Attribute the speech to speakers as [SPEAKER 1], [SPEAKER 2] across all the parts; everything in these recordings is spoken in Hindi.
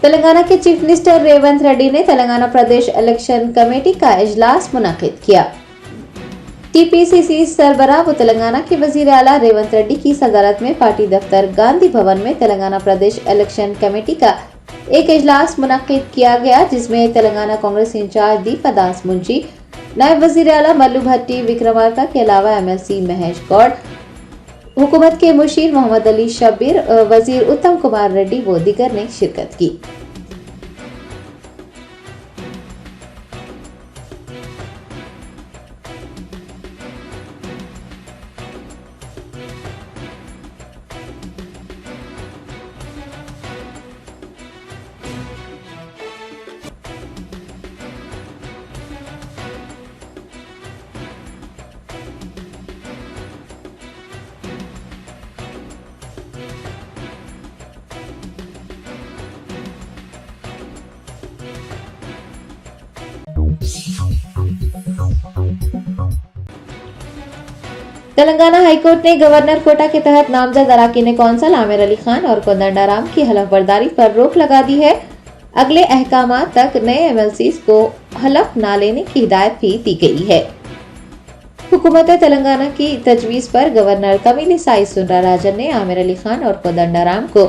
[SPEAKER 1] तेलंगाना के चीफ मिनिस्टर रेवंत रेड्डी ने तेलंगाना प्रदेश इलेक्शन कमेटी का इजलास मुनाकिद किया। टीपीसीसी सरबराह व तेलंगाना के वजीर आला रेवंत रेड्डी की सदारत में पार्टी दफ्तर गांधी भवन में तेलंगाना प्रदेश इलेक्शन कमेटी का एक इजलास मुनाकिद किया गया, जिसमें तेलंगाना कांग्रेस इंचार्ज दीपदास मुंशी, नायब वजीर आला मल्लू भट्टी विक्रमार्का के अलावा एमएलसी महेश गौड़, हुकूमत के मुशीर मोहम्मद अली शब्बीर, वजीर उत्तम कुमार रेड्डी व दीगर ने शिरकत की। तेलंगाना हाईकोर्ट ने गवर्नर कोटा के तहत नामजद अराकीन कौंसल आमिर अली खान और कोदंडाराम की हलफबर्दारी पर रोक लगा दी है। अगले अहकामात तक नए एमएलसीज को हलफ न लेने की हिदायत भी दी गई है। हुकूमत तेलंगाना की तजवीज पर गवर्नर तमिलिसाई सुंदरराजन ने आमिर अली खान और कोदंडाराम को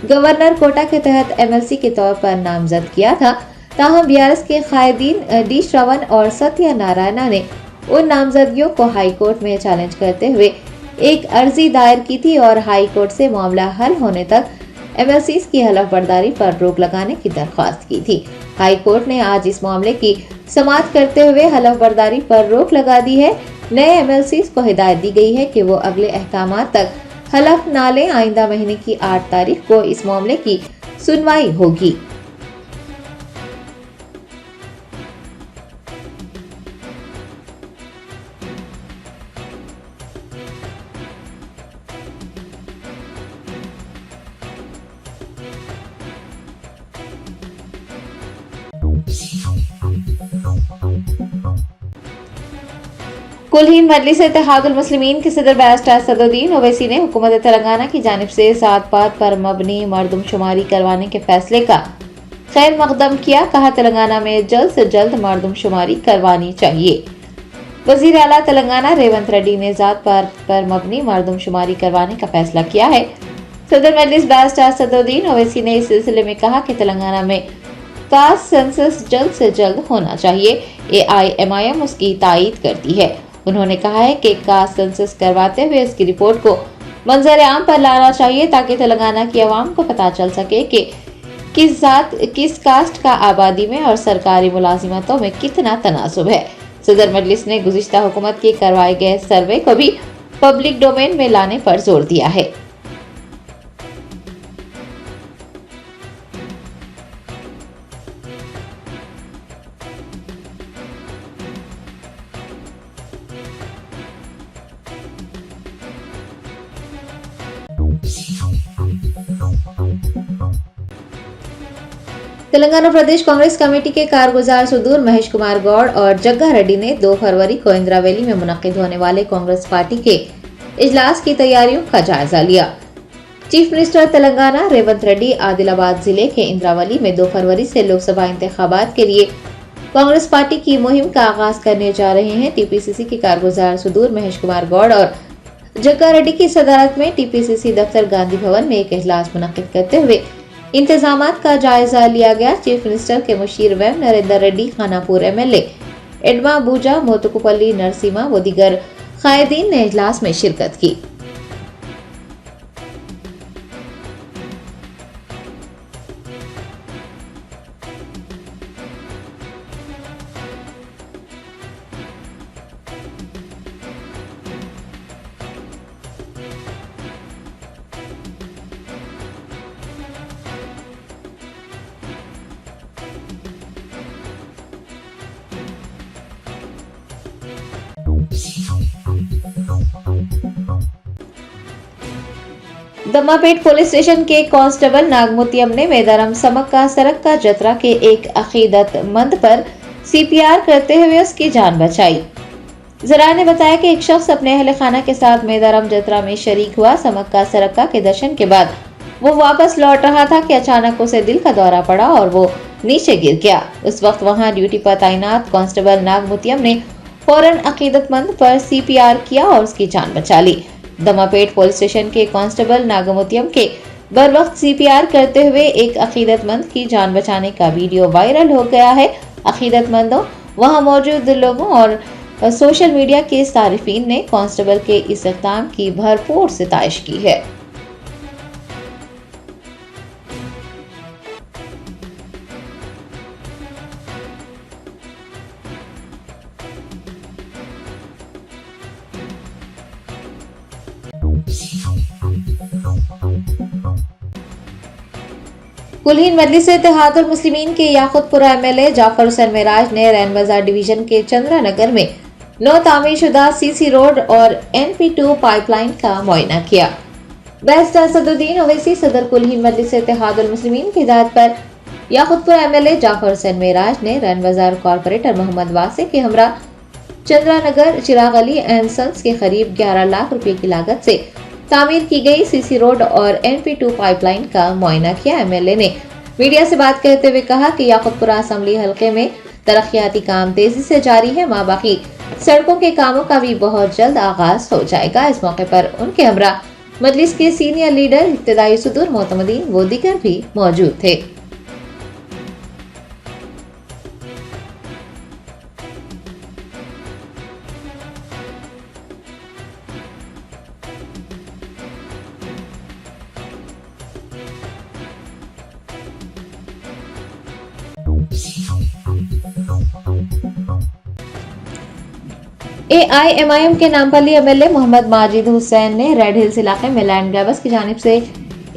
[SPEAKER 1] गवर्नर कोटा के तहत एमएलसी के तौर पर नामजद किया था। ताहम बीआरएस के कायदीन डी श्रवण और सत्य नारायणा ने उन नामजदगियों को हाई कोर्ट में चैलेंज करते हुए एक अर्जी दायर की थी और हाई कोर्ट से मामला हल होने तक एमएलसीज की हलफबर्दारी पर रोक लगाने की दरख्वास्त की थी। हाई कोर्ट ने आज इस मामले की समाअत करते हुए हलफबर्दारी पर रोक लगा दी है। नए एमएलसीज को हिदायत दी गई है कि वो अगले अहकामात तक हलफ न लें। आइंदा महीने की 8 तारीख को इस मामले की सुनवाई होगी। कुलहीन मजलिस इत्तेहादुल मुस्लिमीन के सदर बैरिस्टर असदुद्दीन ओवैसी ने हुकूमत तेलंगाना की जानिब से जात पात पर मबनी मरदमशुमारी करवाने के फैसले का खैर मकदम किया। कहा, तेलंगाना में जल्द से जल्द मरदमशुमारी करवानी चाहिए। वजीर आला तेलंगाना रेवंत रेड्डी ने जात पात पर मबनी मरदमशुमारी करवाने का फैसला किया है। सदर मजलिस बैरिस्टर असदुद्दीन ओवैसी ने इस सिलसिले में कहा कि तेलंगाना में कास्ट सेंसस जल्द से जल्द होना चाहिए। AIMIM उसकी तायीद करती है। उन्होंने कहा है कि कास्ट सेंसस करवाते हुए इसकी रिपोर्ट को मंजर आम पर लाना चाहिए ताकि तेलंगाना की आवाम को पता चल सके कि किस जात किस कास्ट का आबादी में और सरकारी मुलाजिमतों में कितना तनासुब है। सदर मजलिस ने गुज़िश्ता हुकूमत के करवाए गए सर्वे को भी पब्लिक डोमेन में लाने पर जोर दिया है। तेलंगाना प्रदेश कांग्रेस कमेटी के कारगुजार सुदूर महेश कुमार गौड़ और जग्गा रेड्डी ने 2 फरवरी को इंदिरा वैली में मुनक्किद होने वाले कांग्रेस पार्टी के इजलास की तैयारियों का जायजा लिया। चीफ मिनिस्टर तेलंगाना रेवंत रेड्डी आदिलाबाद जिले के इंदिरा वैली में 2 फरवरी से लोकसभा इंतखाबात के लिए कांग्रेस पार्टी की मुहिम का आगाज करने जा रहे हैं। टीपीसीसी के कारगुजार सुदूर महेश कुमार गौड़ और जग्गा रेड्डी की सदारत में टीपीसीसी दफ्तर गांधी भवन में एक इजलास मुनक्किद करते हुए इंतजामात का जायजा लिया गया। चीफ मिनिस्टर के मुशीर वैम नरेंद्र रेड्डी, खानापुर MLA एडमा बूजा, मोतुकुपल्ली नरसिम्हा व दीगर कायदीन ने इजलास में शिरकत की। दम्मापेट पुलिस स्टेशन के कांस्टेबल नागमोतियम ने मेदारम समक का सरक का जतरा के एक अकीदतमंद पर CPR करते हुए उसकी जान बचाई। जरा ने बताया कि एक शख्स अपने अहल खाना के साथ मेदारम जतरा में शरीक हुआ। समक्का सरक्का के दर्शन के बाद वो वापस लौट रहा था कि अचानक उसे दिल का दौरा पड़ा और वो नीचे गिर गया। उस वक्त वहां ड्यूटी पर तैनात कांस्टेबल नागमुतियम ने फौरन अकीदतमंद पर CPR किया और उसकी जान बचा ली। दमापेट पुलिस स्टेशन के कांस्टेबल नागमुतियम के बर वक्त CPR करते हुए एक अकीदतमंद की जान बचाने का वीडियो वायरल हो गया है। अकीदतमंदों, वहां मौजूद लोगों और सोशल मीडिया के सारिफीन ने कांस्टेबल के इस इक़दाम की भरपूर सिताइश की है। कुल्हीन मजलिस इत्तेहादुल मुस्लिमीन के याकुतपुरा MLA जाफर हुसैन मेराज ने रैन बाजार डिवीजन के चंद्रा नगर में नौ तामीरशुदा CC रोड और NP2 पाइपलाइन का मुआयना किया। बैरिस्टर असदुद्दीन ओवैसी सदर कुल्हीन मजलिस इत्तेहादुल मुस्लिमीन की हिदायत पर याकुतपुरा MLA जाफर हुसैन मेराज ने रैन बाजार कॉर्पोरेटर मोहम्मद वासे के हमरा चंद्रा नगर चिराग अली एंड सन्स के करीब 11 लाख रुपए की लागत से तामीर की गई CC रोड और NP2 पाइपलाइन का मुआयना किया। MLA ने मीडिया से बात करते हुए कहा कि याकुतपुरा असेंबली हलके में तरक्याती काम तेजी से जारी है। बाकी सड़कों के कामों का भी बहुत जल्द आगाज हो जाएगा। इस मौके पर उनके हमरा मजलिस के सीनियर लीडर, इब्तिदाई सदूर, मोतमदीन व दीगर भी मौजूद थे। AIMIM के नामपल्ली MLA मोहम्मद माजिद हुसैन ने रेड हिल्स इलाके में लैंड ग्रैबर्स की जानिब से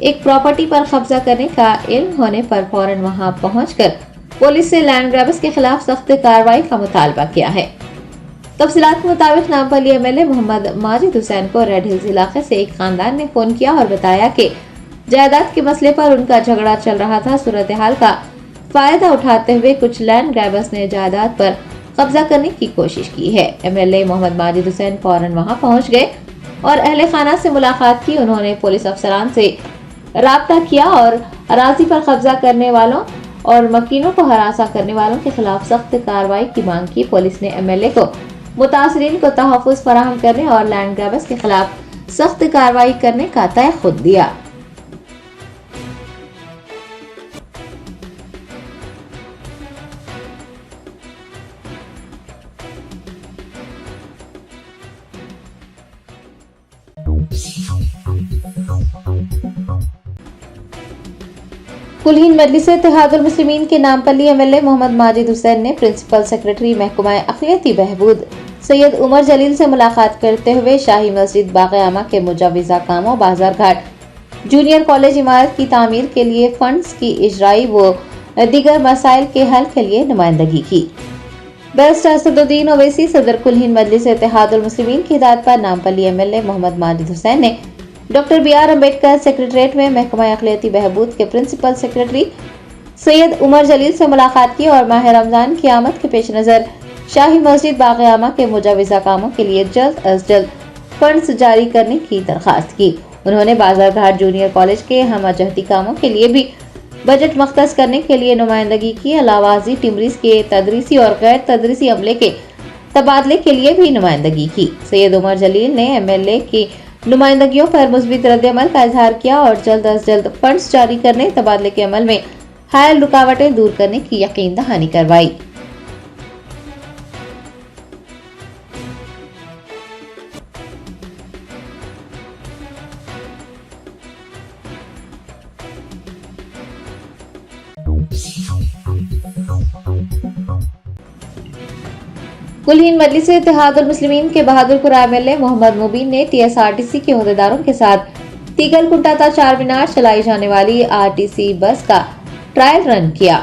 [SPEAKER 1] एक प्रॉपर्टी पर कब्जा करने का इल्म होने पर फौरन वहां पहुंचकर पुलिस से लैंड ग्रैबर्स के खिलाफ सख्त कार्रवाई का मुतालबा किया है। तफसीलात के मुताबिक नामपल्ली MLA मोहम्मद माजिद हुसैन को रेड हिल्स इलाके से एक खानदान ने फोन किया और बताया कि जायदाद के मसले पर उनका झगड़ा चल रहा था। सूरत हाल का फायदा उठाते हुए कुछ लैंड ग्रैबर्स ने जायदाद पर कब्जा करने की कोशिश की है। MLA मोहम्मद माजिद हुसैन फौरन वहां पहुंच गए और अहले खाना से मुलाकात की। उन्होंने पुलिस अफसरान से राब्ता किया और अराजी पर कब्जा करने वालों और मकीनों को हरासा करने वालों के खिलाफ सख्त कार्रवाई की मांग की। पुलिस ने MLA को मुतासरीन को तहफ़्फ़ुज़ फराहम करने और लैंड ग्रैबर्स के खिलाफ सख्त कार्रवाई करने का तय खुद दिया। कुल्हीन मजलिस इत्तेहादुल मुस्लिमीन के नामपल्ली MLA मोहम्मद माजिद हुसैन ने प्रिंसिपल सेक्रेटरी महकमा अक़लियती बहबूद सैयद उमर जलील से मुलाकात करते हुए शाही मस्जिद बाग़-ए-आमा के मुजव्वज़ा कामों, बाजार घाट जूनियर कॉलेज इमारत की तामीर के लिए फंड्स की इजराई व दीगर मसाइल के हल के लिए नुमाइंदगी की। बैरिस्टर असदुद्दीन ओवैसी सदर कुल्हीन मजलिस इत्तेहादुल मुस्लिमीन की हिदायत पर नामपल्ली MLA मोहम्मद माजिद हुसैन ने डॉक्टर BR अम्बेडकर सेक्रेटरीट में महकमा अक़लियती बहबूद के प्रिंसिपल सेक्रेटरी सैयद उमर जलील से मुलाकात की और माह रमजान की आमद के पेश नज़र शाही मस्जिद बाग़-ए-आमा के मुजव्वज़ा कामों के लिए जल्द अज जल्द फंड्स जारी करने की दरख्वास्त की। उन्होंने बाजार घाट जूनियर कॉलेज के हमअजहती कामों के लिए भी बजट मख्तस करने के लिए नुमाइंदगी की। अलावाजी टिमरीज के तदरीसी और गैर तदरीसी अमले के तबादले के लिए भी नुमाइंदगी की। सैयद उमर जलील ने MLA की नुमाइंदगियों पर मुस्बित रद्द-ए-अमल का इजहार किया और जल्द अज जल्द फंड्स जारी करने, तबादले के अमल में हायल रुकावटें दूर करने की यकीन दहानी करवाई। कुल्हीन मजलिस इत्तेहादुल मुस्लिमीन के बहादुरपुरा MLA मोहम्मद मुबीन ने TSRTC के अहदेदारों के साथ तीगलकुंटा ता चारमीनार चलाई जाने वाली RTC बस का ट्रायल रन किया।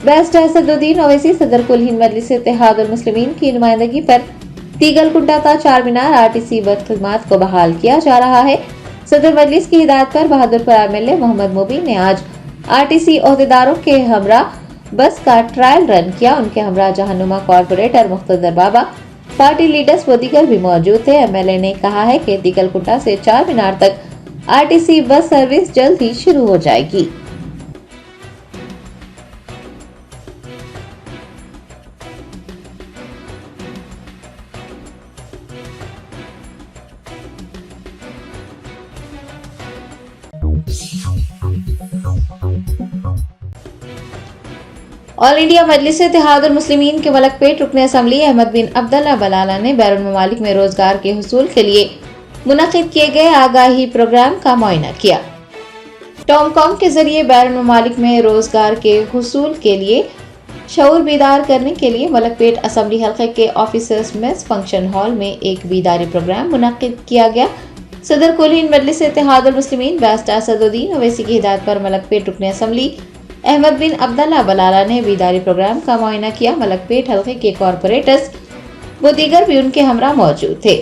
[SPEAKER 1] बैरिस्टर असदुद्दीन ओवैसी सदर कुल्हीन मजलिस इत्तेहादुल मुस्लिमीन की नुमाइंदगी पर तीगलकुंटा ता चारमीनार RTC बस खिदमात को बहाल किया जा रहा है। सदर मजलिस की हिदायत पर बहादुरपुरा MLA मोहम्मद मुबीन ने आज RTC अहदेदारों के हमरा बस का ट्रायल रन किया। उनके हमरा जहानुमा कॉर्पोरेटर मुख्तदर बाबा, पार्टी लीडर्स व दीगर भी मौजूद थे। एमएलए ने कहा है कि दिगलकुटा से चार मीनार तक आरटीसी बस सर्विस जल्द ही शुरू हो जाएगी। ऑल इंडिया मजलिस-ए-इत्तेहादुल मुस्लिमीन के मलकपेट रुकन असम्बली अहमद बिन अब्दुल्ला बलाला ने बैरून ममालिक में रोजगार के हुसूल के लिए मुनक्किद किए गए आगाही प्रोग्राम का मुआयना किया। टॉमकॉम के जरिए बैरून ममालिक में रोजगार के हुसूल के लिए शऊर बीदार करने के लिए मलकपेट असम्बली हल्के के ऑफिसर्स मेस फंक्शन हॉल में एक बीदारी प्रोग्राम मुनक्किद किया गया। सदर कुल हिंद मजलिस-ए-इत्तेहादुल मुस्लिमीन बैरिस्टर असदुद्दीन ओवैसी की हिदायत पर मलकपेट रुकन असम्बली अहमद बिन अब्दुल्ला बलाला ने बीदारी प्रोग्राम का मुआयना किया। मलकपेट हल्के के कॉरपोरेटर्स व दीगर भी उनके हमरा मौजूद थे।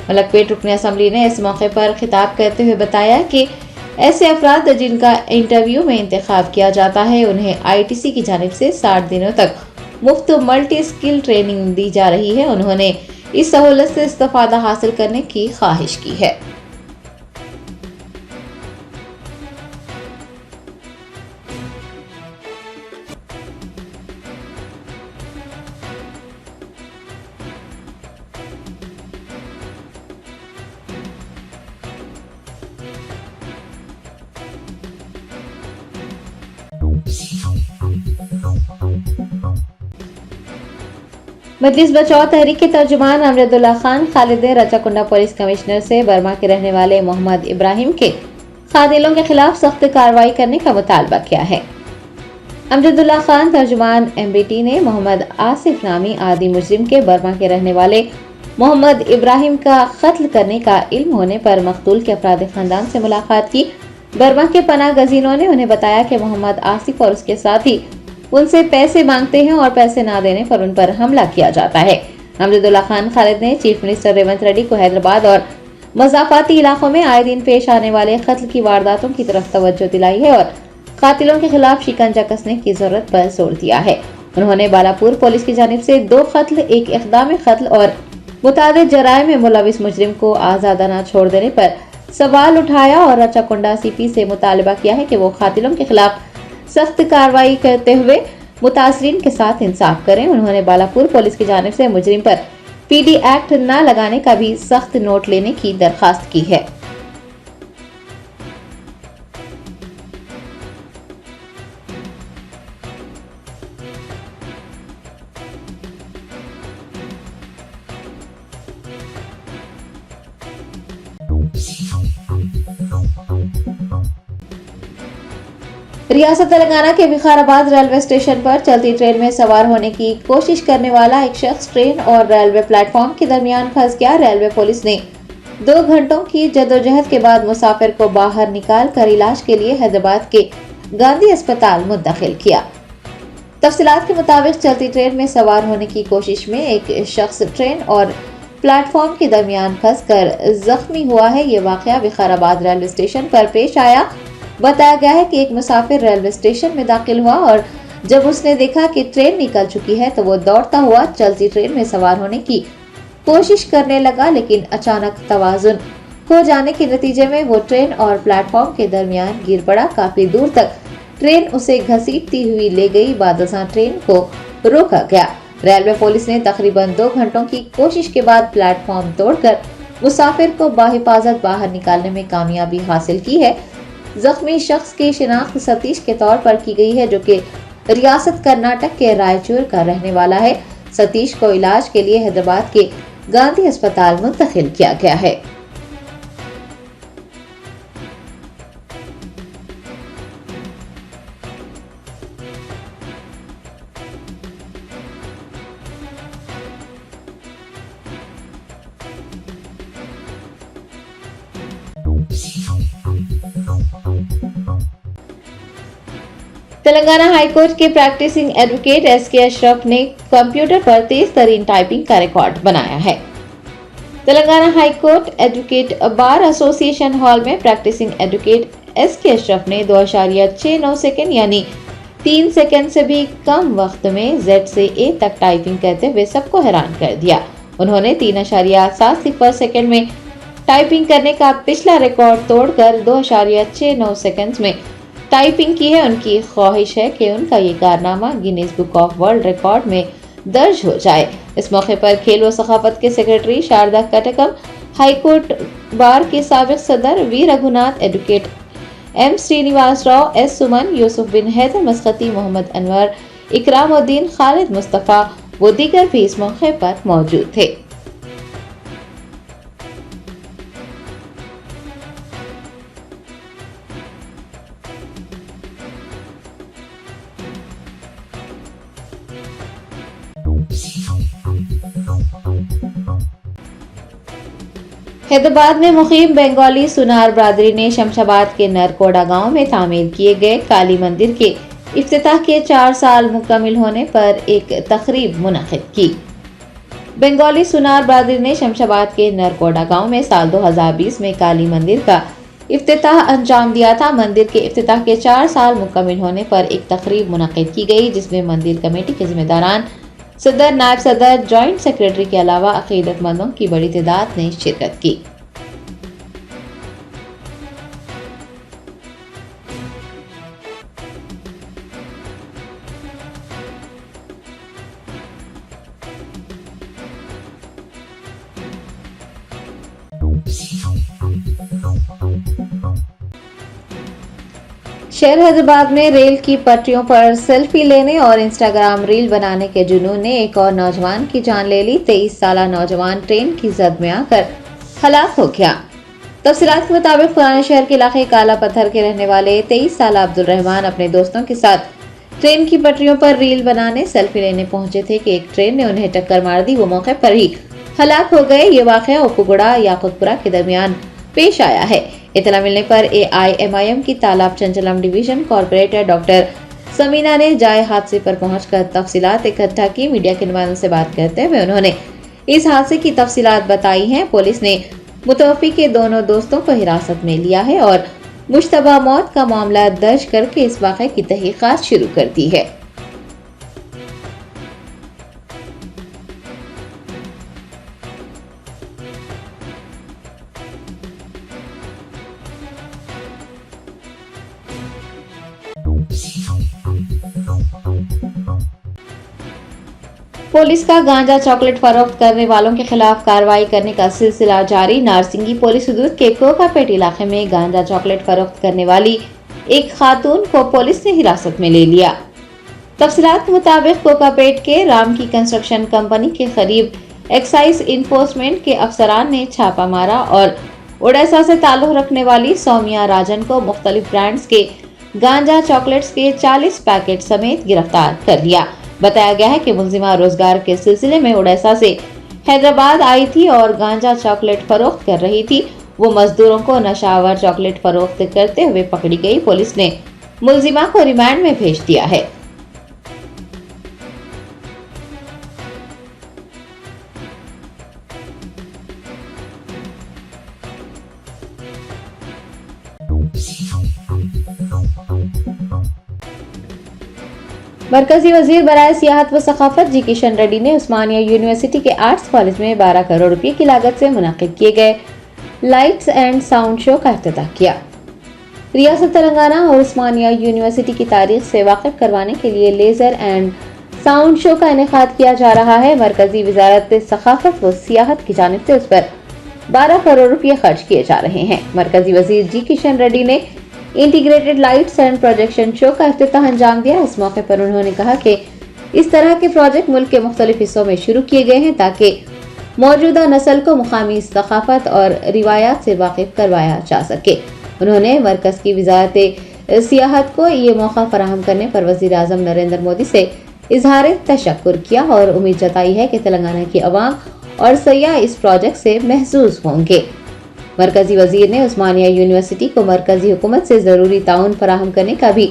[SPEAKER 1] मलकपेट रुकन असम्बली ने इस मौके पर खिताब करते हुए बताया कि ऐसे अफराद जिनका इंटरव्यू में इंतखाब किया जाता है उन्हें आईटीसी की जानिब से 60 दिनों तक मुफ्त मल्टी स्किल ट्रेनिंग दी जा रही है। उन्होंने इस सहूलत से इस्तेफादा हासिल करने की ख्वाहिश की है। मजलिस बचाओ तहरीक के तर्जुमान अमजदुल्ला खान खालिद ने रचाकुंडा पुलिस कमिश्नर से बर्मा के रहने वाले मोहम्मद इब्राहिम के खातिलों के खिलाफ सख्त कार्रवाई करने का मुतालबा किया है। अमजदुल्ला खान तर्जुमान एमबीटी ने मोहम्मद आसिफ नामी आदि मुजरिम के बर्मा के रहने वाले मोहम्मद इब्राहिम का कत्ल करने का इल्म होने पर मकतूल के अफराद खानदान से मुलाकात की। बर्मा के पनाह गजीनों ने उन्हें बताया कि मोहम्मद आसिफ और उसके साथी उनसे पैसे मांगते हैं और पैसे ना देने पर उन पर हमला किया जाता है। अमजदुल्ला खान खालिद ने चीफ मिनिस्टर रेवंत रेड्डी को हैदराबाद और मज़ाफाती इलाकों में आए दिन पेश आने वाले कत्ल की वारदातों की तरफ तवज्जो दिलाई है और कातिलों के खिलाफ शिकंजा कसने की जरूरत पर जोर दिया है। उन्होंने बालापुर पुलिस की जानिब से 2 कत्ल, 1 इक़दाम कत्ल और मुतादिद जराइम में मुलविस मुजरिम को आज़ादाना छोड़ देने पर सवाल उठाया और रचाकुंडा सीपी से मुतालबा किया है कि वो कातिलों के खिलाफ सख्त कार्रवाई करते हुए मुतासरीन के साथ इंसाफ करें। उन्होंने बालापुर पुलिस की जानिब से मुजरिम पर पीडी एक्ट न लगाने का भी सख्त नोट लेने की दरखास्त की है। रियासत तेलंगाना के विकाराबाद रेलवे स्टेशन पर चलती ट्रेन में सवार होने की कोशिश करने वाला एक शख्स ट्रेन और रेलवे प्लेटफॉर्म के दरमियान फंस गया। रेलवे पुलिस ने 2 घंटों की जद्दोजहद के बाद मुसाफिर को बाहर निकाल कर इलाज के लिए हैदराबाद के गांधी अस्पताल मुंतकिल किया। तफसीलात के मुताबिक चलती ट्रेन में सवार होने की कोशिश में एक शख्स ट्रेन और प्लेटफॉर्म के दरमियान फंसकर जख्मी हुआ है। ये वाकया विकाराबाद रेलवे स्टेशन पर पेश आया। बताया गया है कि एक मुसाफिर रेलवे स्टेशन में दाखिल हुआ और जब उसने देखा कि ट्रेन निकल चुकी है तो वो दौड़ता हुआ चलती ट्रेन में सवार होने की कोशिश करने लगा, लेकिन अचानक तवाजुन खो जाने के नतीजे में वो ट्रेन और प्लेटफॉर्म के दरमियान गिर पड़ा। काफी दूर तक ट्रेन उसे घसीटती हुई ले गई। बादशाह ट्रेन को रोका गया। रेलवे पुलिस ने तकरीबन 2 घंटों की कोशिश के बाद प्लेटफॉर्म तोड़कर मुसाफिर को बाहिफाजत बाहर निकालने में कामयाबी हासिल की है। जख्मी शख्स की शिनाख्त सतीश के तौर पर की गई है, जो कि रियासत कर्नाटक के रायचूर का रहने वाला है। सतीश को इलाज के लिए हैदराबाद के गांधी अस्पताल मुंतकिल किया गया है। तेलंगाना हाईकोर्ट के प्रैक्टिसिंग एडवोकेट एसके अशरफ ने कंप्यूटर पर तेज तरीन टाइपिंग का रिकॉर्ड बनाया है। Telangana high court advocate bar association hall में प्रैक्टिसिंग एडवोकेट एसके अशरफ ने 2.69 सेकंड यानी 3 सेकंड से भी कम वक्त में Z से A तक टाइपिंग करते हुए सबको हैरान कर दिया। उन्होंने 3.7 में टाइपिंग करने का पिछला रिकॉर्ड तोड़कर 2.69 सेकंड्स में टाइपिंग की है। उनकी ख्वाहिश है कि उनका ये कारनामा Guinness book of world record में दर्ज हो जाए। इस मौके पर खेल व सखाफत के secretary Sharada Katakam, high court bar के साबिक सदर V Raghunath, advocate M Srinivas Rao, S Suman, Yusuf bin Haider Maskati, Mohammed Anwar, Ikramuddin, Khalid Mustafa व दीगर भी इस मौके पर मौजूद थे। हैदराबाद में मुकीम बंगाली सुनार बरादरी ने शमशाबाद के नरकोड़ा गांव में तामीर किए गए काली मंदिर के इफ्तिताह के 4 साल मुकम्मिल होने पर एक तकरीब मुनक़िद की। बंगाली सुनार बरादरी ने शमशाबाद के नरकोड़ा गांव में साल 2020 में काली मंदिर का इफ्तिताह अंजाम दिया था। मंदिर के इफ्तिताह के 4 साल मुकम्मिल होने पर एक तकरीब मुनक़िद की गई, जिसमें मंदिर कमेटी के जिम्मेदारान, सदर, नायब सदर, जॉइंट सेक्रेटरी के अलावा अकीदतमंदों की बड़ी तादाद ने शिरकत की। शहर हैदराबाद में रेल की पटरियों पर सेल्फी लेने और इंस्टाग्राम रील बनाने के जुनून ने एक और नौजवान की जान ले ली। 23 साल नौजवान ट्रेन की जद में आकर हलाक हो गया। तफसीलात के मुताबिक पुराने शहर के इलाके काला पत्थर के रहने वाले 23 साल अब्दुल रहमान अपने दोस्तों के साथ ट्रेन की पटरियों पर रील बनाने, सेल्फी लेने पहुंचे थे कि एक ट्रेन ने उन्हें टक्कर मार दी। वो मौके पर ही हलाक हो गए। ये वाकया उपगुड़ा याकुतपुरा के दरमियान पेश आया है। इतला मिलने पर AIMIM की तालाब चंचलम डिवीजन कॉर्पोरेटर डॉक्टर समीना ने जाए हादसे पर पहुंचकर तफसीलात इकट्ठा की। मीडिया के नुमाइंदों से बात करते हुए उन्होंने इस हादसे की तफसीलात बताई हैं। पुलिस ने मुतवफ़ी के दोनों दोस्तों को हिरासत में लिया है और मुश्तबा मौत का मामला दर्ज करके इस वाक़े की तहक़ीक़ात शुरू कर दी है। पुलिस का गांजा चॉकलेट फरोख्त करने वालों के खिलाफ कार्रवाई करने का सिलसिला जारी। नारसिंगी पुलिस हदूद के कोकापेट इलाके में गांजा चॉकलेट फरोख्त करने वाली एक खातून को पुलिस ने हिरासत में ले लिया। तफसीलात के मुताबिक कोकापेट के राम की कंस्ट्रक्शन कंपनी के करीब एक्साइज इन्फोर्समेंट के अफसरान ने छापा मारा और ओडिशा से ताल्लुक रखने वाली सौम्या राजन को मुख्तलिफ ब्रांड्स के गांजा चॉकलेट्स के 40 पैकेट समेत गिरफ्तार कर लिया। बताया गया है कि मुलजिमा रोजगार के सिलसिले में ओडिशा से हैदराबाद आई थी और गांजा चॉकलेट फरोख्त कर रही थी। वो मजदूरों को नशावर चॉकलेट फरोख्त करते हुए पकड़ी गई। पुलिस ने मुलजिमा को रिमांड में भेज दिया है। मरकजी वजीर बराए सियाहत व सखाफत जी किशन रेड्डी ने उस्मानिया यूनिवर्सिटी के आर्ट्स कॉलेज में 12 करोड़ रुपए की लागत से मुनाकिद किए गए लाइट्स एंड साउंड शो का इफ्तिताह किया। रियासत तेलंगाना और उस्मानिया यूनिवर्सिटी की तारीख से वाकिफ करवाने के लिए लेजर एंड साउंड शो का इनेकाद किया जा रहा है। मरकजी वजारत सखाफत व सियाहत की जानिब से उस पर 12 करोड़ रुपए खर्च किए जा रहे हैं। मरकजी वजीर जी किशन रेड्डी ने integrated lights and projection show का इफ्तिताह अंजाम दिया। इस मौके पर उन्होंने कहा कि इस तरह के प्रोजेक्ट मुल्क के मुख्तलिफ हिस्सों में शुरू किए गए हैं ताकि मौजूदा नस्ल को मुकामी सकाफत और रिवायात से वाकिफ करवाया जा सके। उन्होंने मरकज की वजारत सियाहत को ये मौका फराहम करने पर वजीर आजम नरेंद्र मोदी से इजहार तशक्कुर किया और उम्मीद जताई है कि तेलंगाना की अवाम और सयाह इस प्रोजेक्ट से महसूस होंगे। मरकजी वजीर ने उस्मानिया यूनिवर्सिटी को मरकजी हुकूमत से जरूरी ताउन फराहम करने का भी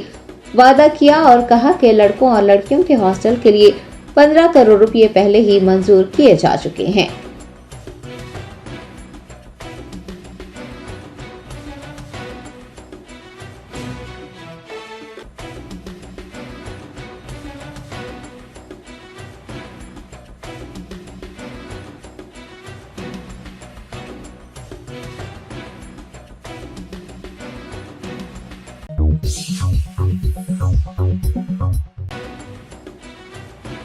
[SPEAKER 1] वादा किया और कहा कि लड़कों और लड़कियों के हॉस्टल के लिए 15 करोड़ रुपए पहले ही मंजूर किए जा चुके हैं।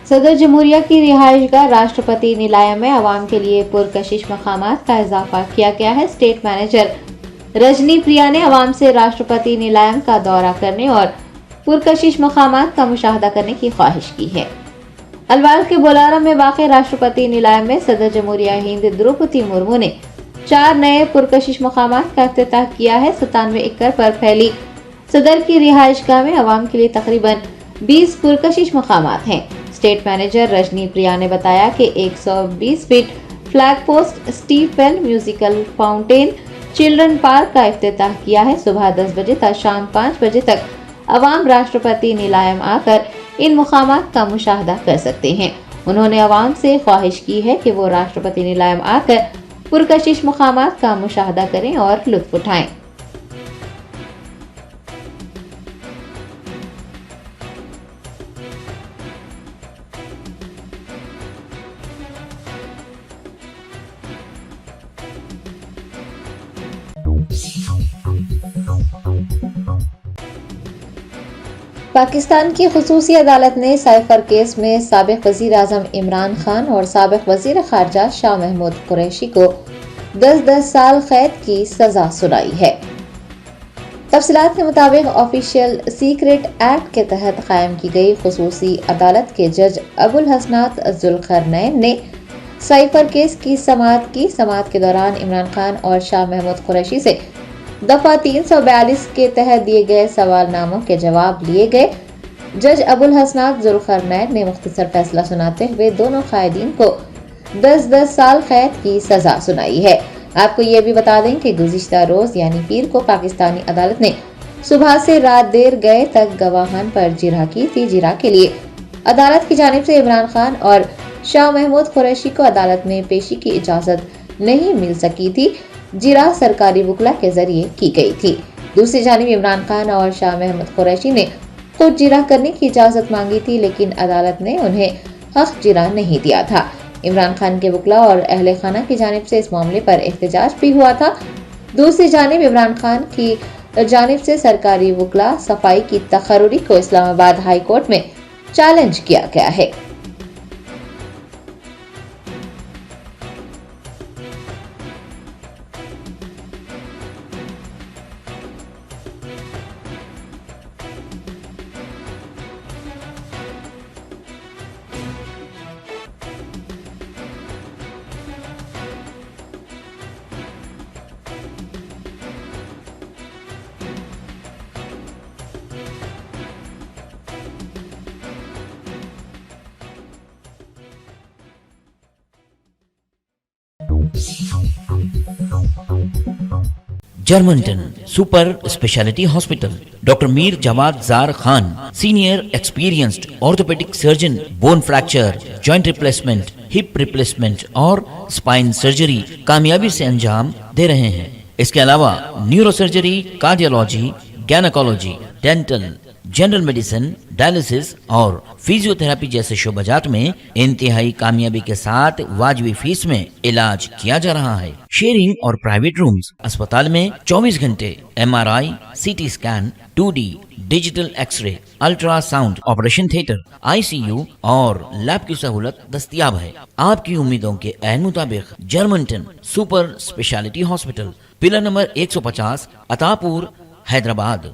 [SPEAKER 1] सदर जमहूरिया की रिहाइशगाह राष्ट्रपति नीलायम में आवाम के लिए पुरकशिश मकामात का इजाफा किया गया है। स्टेट मैनेजर रजनी प्रिया ने आवाम से राष्ट्रपति नीलायम का दौरा करने और पुरकशिश मकामात का मुशाहदा करने की ख्वाहिश की है। अलवाल के बोलारा में वाक़ राष्ट्रपति नीलायम में सदर जमहूरिया हिंद द्रौपदी मुर्मू ने 4 नए पुरकशिश मकामात का इफ्तिताह किया है। 97 एकड़ पर फैली सदर की रिहाइशगाह में आवाम के लिए तकरीबन 20 पुरकशिश मकामात हैं। स्टेट मैनेजर रजनी प्रिया ने बताया कि 120 feet flag post, Steve well, musical fountain, children park का इफ्तिताह किया है। सुबह 10 बजे तक शाम 5 बजे तक अवाम राष्ट्रपति नीलायम आकर इन मुकामात का मुशाहदा कर सकते हैं। उन्होंने अवाम से ख्वाहिश की है कि वो राष्ट्रपति नीलायम आकर पुरकशिश मुकामात का मुशाहदा करें और लुत्फ उठाएं। पाकिस्तान की खुसूसी अदालत ने साइफर केस में साबिक वज़ीर आज़म इमरान खान और साबिक वज़ीर ख़ारजा शाह महमूद कुरैशी को 10-10 साल कैद की सज़ा सुनाई है। तफसीलात के मुताबिक ऑफिशियल सीक्रेट एक्ट के तहत कायम की गई खुसूसी अदालत के जज अबुल हसनात जुल्करनैन ने साइफर केस की समाअत के दौरान इमरान खान और शाह महमूद कुरैशी से दफा 342 के तहत दिए गए सवालनामों के जवाब लिए गए। जज अबुल हसनात जुल्करनैन ने मुख्तसर फैसला सुनाते हुए दोनों कायदीन को 10-10 साल कैद की सजा सुनाई है। आपको ये भी बता दें कि गुज़िश्ता रोज यानी पीर को पाकिस्तानी अदालत ने सुबह से रात देर गए तक गवाहान पर जिरह की थी। जिरह के लिए अदालत की जानिब से इमरान खान और शाह महमूद कुरैशी को अदालत में पेशी की इजाजत नहीं मिल सकी थी। जिरह सरकारी वकला के जरिए की गई थी। दूसरी जानिब इमरान खान और शाह महमूद कुरैशी ने खुद जिरह करने की इजाजत मांगी थी, लेकिन अदालत ने उन्हें हक जिरह नहीं दिया था। इमरान खान के वकला और अहले खाना की जानिब से इस मामले पर एहतजाज भी हुआ था। दूसरी जानिब इमरान खान की जानिब से सरकारी वकला सफाई की तकर्री को इस्लामाबाद हाई कोर्ट में चैलेंज किया गया है।
[SPEAKER 2] Germanten super speciality hospital, doctor Mir Jawad Zar Khan, senior experienced orthopaedic surgeon, bone fracture, joint replacement, hip replacement और स्पाइन सर्जरी कामयाबी से अंजाम दे रहे हैं। इसके अलावा neuro surgery, cardiology, gynaecology, dental, general medicine, dialysis और फिजियोथेरेपी जैसे शोबाजात में इंतहाई कामयाबी के साथ वाजिबी फीस में इलाज किया जा रहा है। शेयरिंग और प्राइवेट रूम्स, अस्पताल में 24 घंटे MRI, CT scan, 2D digital X ray, ultrasound, operation theatre, ICU और लैब की सहूलत दस्तयाब है। आपकी उम्मीदों के ऐन मुताबिक Germanten super speciality hospital, pillar number 150, Attapur, Hyderabad.